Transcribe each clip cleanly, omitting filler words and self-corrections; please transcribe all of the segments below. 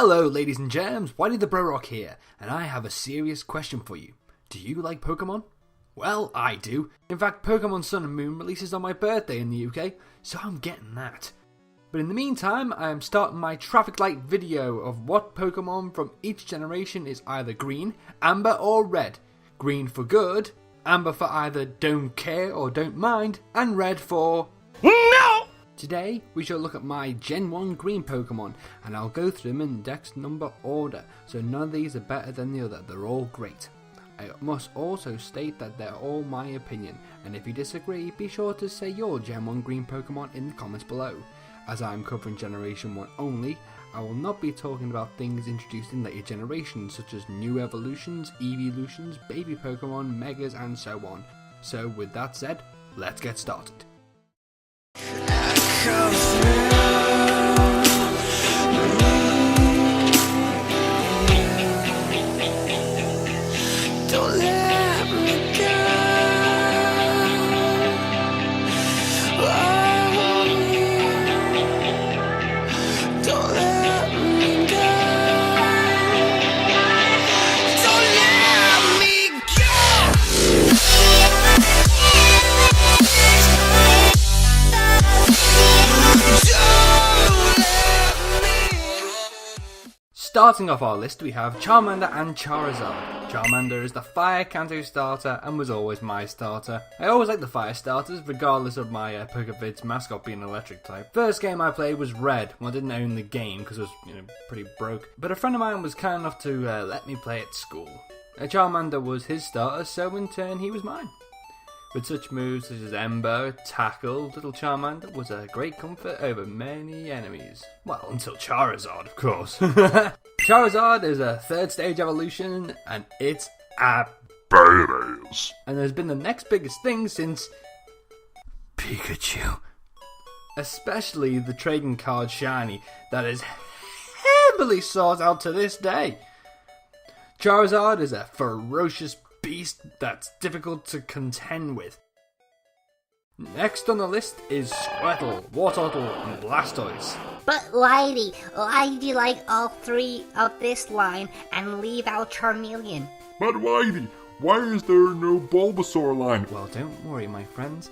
Hello ladies and germs, Whitey the Bro Rock here, and I have a serious question for you. Do you like Pokemon? Well, I do. In fact, Pokemon Sun and Moon releases on my birthday in the UK, so I'm getting that. But in the meantime, I am starting my traffic light video of what Pokemon from each generation is either green, amber or red. Green for good, amber for either don't care or don't mind, and red for NO! Today, we shall look at my Gen 1 green Pokemon, and I'll go through them in index number order, so none of these are better than the other, they're all great. I must also state that they're all my opinion, and if you disagree, be sure to say your Gen 1 green Pokemon in the comments below. As I'm covering Generation 1 only, I will not be talking about things introduced in later generations, such as new evolutions, evolutions, baby Pokemon, megas, and so on. So with that said, let's get started. Don't let me go. Don't let me go. Don't let me Starting off our list, we have Charmander and Charizard. Charmander is the Fire Kanto starter and was always my starter. I always like the Fire starters, regardless of my Pokevids mascot being an electric type. First game I played was Red, when I didn't own the game because it was pretty broke. But a friend of mine was kind enough to let me play at school. Charmander was his starter, so in turn he was mine. With such moves such as Ember, Tackle, little Charmander was a great comfort over many enemies. Well, until Charizard, of course. Charizard is a third stage evolution, and it's a badass. And there's been the next biggest thing since Pikachu. Especially the trading card shiny that is heavily sought out to this day. Charizard is a ferocious beast that's difficult to contend with. Next on the list is Squirtle, Wartortle, and Blastoise. But Whitey, why do you like all three of this line and leave out Charmeleon? But Whitey, why is there no Bulbasaur line? Well, don't worry my friends,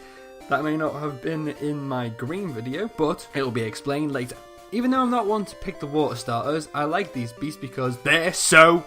that may not have been in my green video, but it'll be explained later. Even though I'm not one to pick the water starters, I like these beasts because they're so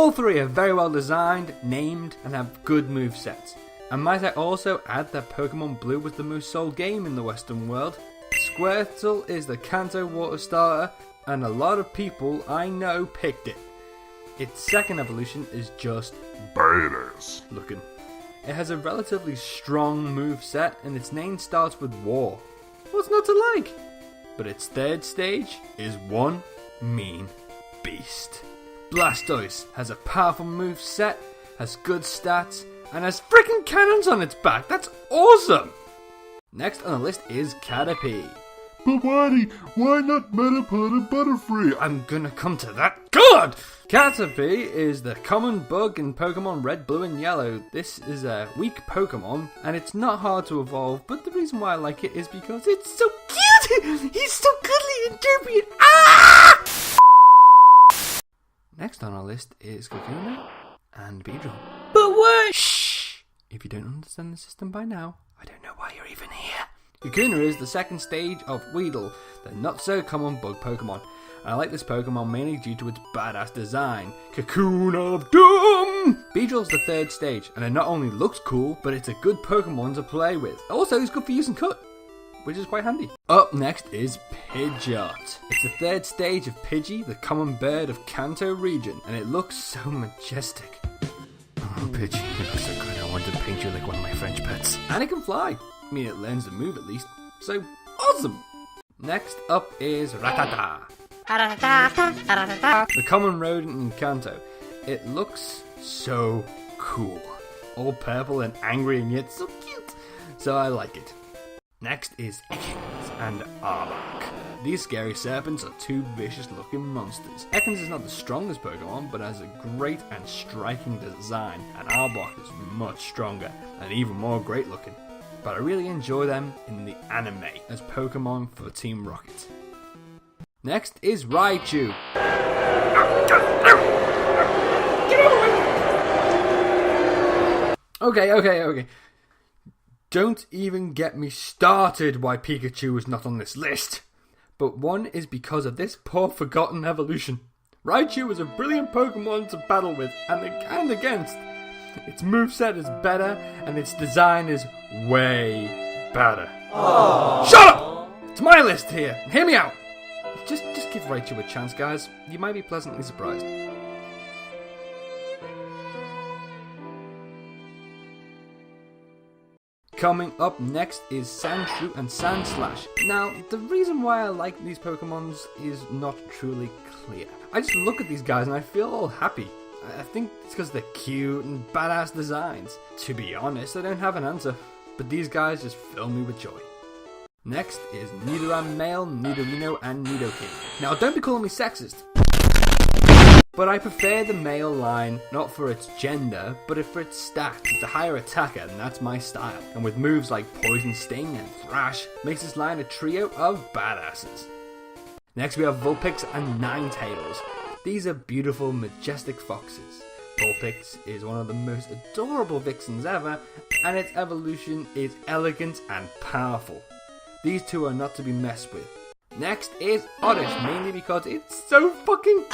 all three are very well designed, named, and have good movesets. And might I also add that Pokemon Blue was the most sold game in the Western world. Squirtle is the Kanto water starter, and a lot of people I know picked it. Its second evolution is just badass looking. It has a relatively strong moveset, and its name starts with War. What's not to like? But its third stage is one mean beast. Blastoise has a powerful moveset, has good stats, and has freaking cannons on its back. That's awesome! Next on the list is Caterpie. But Whitey, why not Metapod and Butterfree? I'm gonna come to that. God! Caterpie is the common bug in Pokemon Red, Blue, and Yellow. This is a weak Pokemon, and it's not hard to evolve, but the reason why I like it is because it's so cute! He's so cuddly and derpy and Next on our list is Kakuna and Beedrill. But what? Shh! If you don't understand the system by now, I don't know why you're even here. Kakuna is the second stage of Weedle, the not so common bug Pokemon. And I like this Pokemon mainly due to its badass design. Cocoon of Doom! Beedrill's the third stage, and it not only looks cool, but it's a good Pokemon to play with. Also, it's good for using Cut, which is quite handy. Up next is Pidgeot. It's the third stage of Pidgey, the common bird of Kanto region, and it looks so majestic. Oh, Pidgey, you look so good. I wanted to paint you like one of my French pets. And it can fly. I mean, it learns to move at least. So, awesome! Next up is Rattata. The common rodent in Kanto. It looks so cool. All purple and angry and yet so cute. So I like it. Next is Ekans and Arbok. These scary serpents are two vicious looking monsters. Ekans is not the strongest Pokemon, but has a great and striking design, and Arbok is much stronger and even more great looking. But I really enjoy them in the anime as Pokemon for Team Rocket. Next is Raichu. Okay. Don't even get me started why Pikachu is not on this list. But one is because of this poor forgotten evolution. Raichu is a brilliant Pokemon to battle with and against. Its moveset is better and its design is way better. Aww. Shut up! It's my list here. Hear me out. Just give Raichu a chance, guys. You might be pleasantly surprised. Coming up next is Sandshrew and Sandslash. Now, the reason why I like these Pokemons is not truly clear. I just look at these guys and I feel all happy. I think it's because they're cute and badass designs. To be honest, I don't have an answer, but these guys just fill me with joy. Next is Nidoran Male, Nidorino, and Nidoking. Now, don't be calling me sexist, but I prefer the male line, not for its gender, but for its stats. It's a higher attacker, and that's my style. And with moves like Poison Sting and Thrash, makes this line a trio of badasses. Next we have Vulpix and Ninetales. These are beautiful, majestic foxes. Vulpix is one of the most adorable vixens ever, and its evolution is elegant and powerful. These two are not to be messed with. Next is Oddish, mainly because it's so fucking...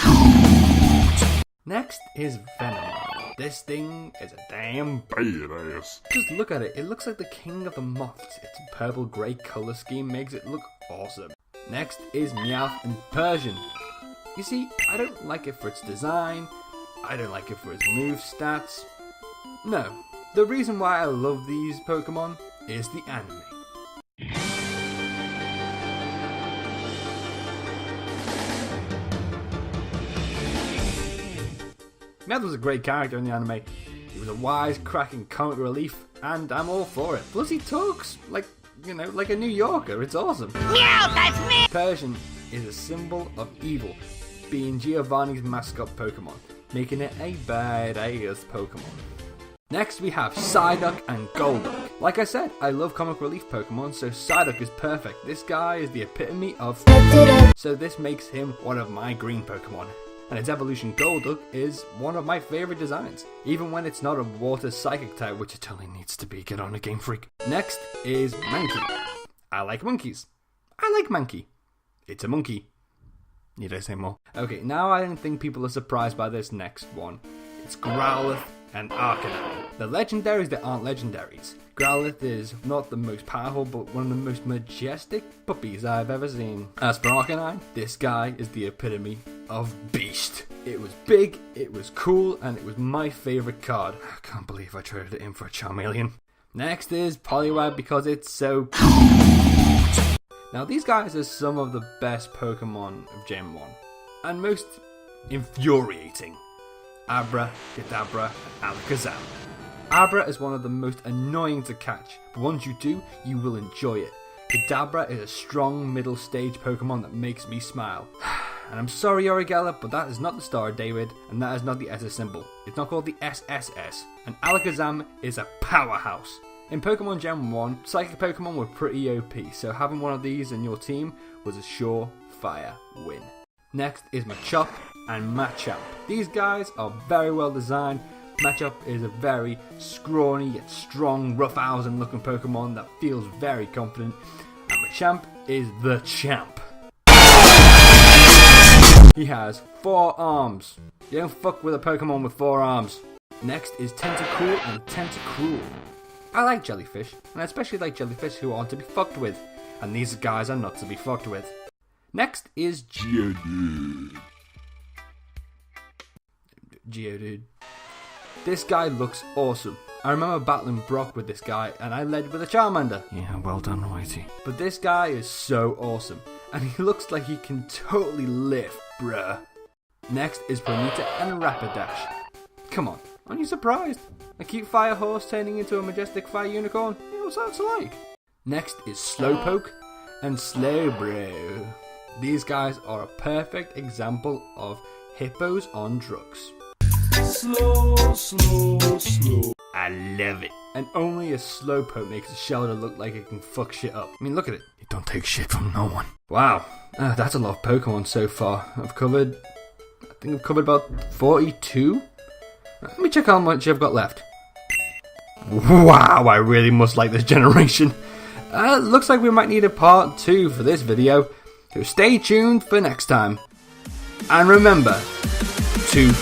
Next is Venomon. This thing is a damn badass. Just look at it, it looks like the king of the moths. Its purple-grey colour scheme makes it look awesome. Next is Meowth and Persian. You see, I don't like it for its design, I don't like it for its move stats. No, the reason why I love these Pokemon is the anime. Meowth was a great character in the anime. He was a wise, cracking comic relief, and I'm all for it. Plus he talks like a New Yorker. It's awesome. Meow, that's me! Persian is a symbol of evil, being Giovanni's mascot Pokemon, making it a badass Pokemon. Next we have Psyduck and Golduck. Like I said, I love comic relief Pokemon, so Psyduck is perfect. This guy is the epitome of... So this makes him one of my green Pokemon. And its evolution Golduck is one of my favourite designs, even when it's not a water psychic type, which it totally needs to be. Get on it, Game Freak. Next is Mankey. I like monkeys. I like Mankey. It's a monkey. Need I say more? Okay, now I don't think people are surprised by this next one. It's Growlithe and Arcanine. The legendaries that aren't legendaries. Growlithe is not the most powerful, but one of the most majestic puppies I've ever seen. As for Arcanine, this guy is the epitome of beast. It was big, it was cool, and it was my favourite card. I can't believe I traded it in for a Charmeleon. Next is Poliwag because it's so... Now these guys are some of the best Pokemon of Gen 1, and most infuriating. Abra, Kadabra, and Alakazam. Abra is one of the most annoying to catch, but once you do, you will enjoy it. Kadabra is a strong middle stage Pokemon that makes me smile. And I'm sorry Origella, but that is not the Star of David, and that is not the SS symbol. It's not called the SSS, and Alakazam is a powerhouse. In Pokemon Gen 1, Psychic Pokemon were pretty OP, so having one of these in your team was a surefire win. Next is Machop and Machamp. These guys are very well designed. Machamp is a very scrawny yet strong, roughhousing looking Pokemon that feels very confident, and Machamp is the champ. He has 4 arms. You don't fuck with a Pokemon with 4 arms. Next is Tentacool and Tentacruel. I like Jellyfish, and I especially like Jellyfish who aren't to be fucked with, and these guys are not to be fucked with. Next is Geodude. Geodude. This guy looks awesome. I remember battling Brock with this guy, and I led with a Charmander. Yeah, well done, Whitey. But this guy is so awesome, and he looks like he can totally lift, bruh. Next is Ponyta and Rapidash. Come on, aren't you surprised? A cute fire horse turning into a majestic fire unicorn? You know what that's like. Next is Slowpoke and Slowbro. These guys are a perfect example of hippos on drugs. Slow, slow, slow. I love it. And only a Slowpoke makes a shelter look like it can fuck shit up. I mean, look at it. It don't take shit from no one. Wow, that's a lot of Pokemon so far. I think I've covered about 42. Let me check how much I've got left. Wow, I really must like this generation. Looks like we might need a part 2 for this video. So stay tuned for next time. And remember to...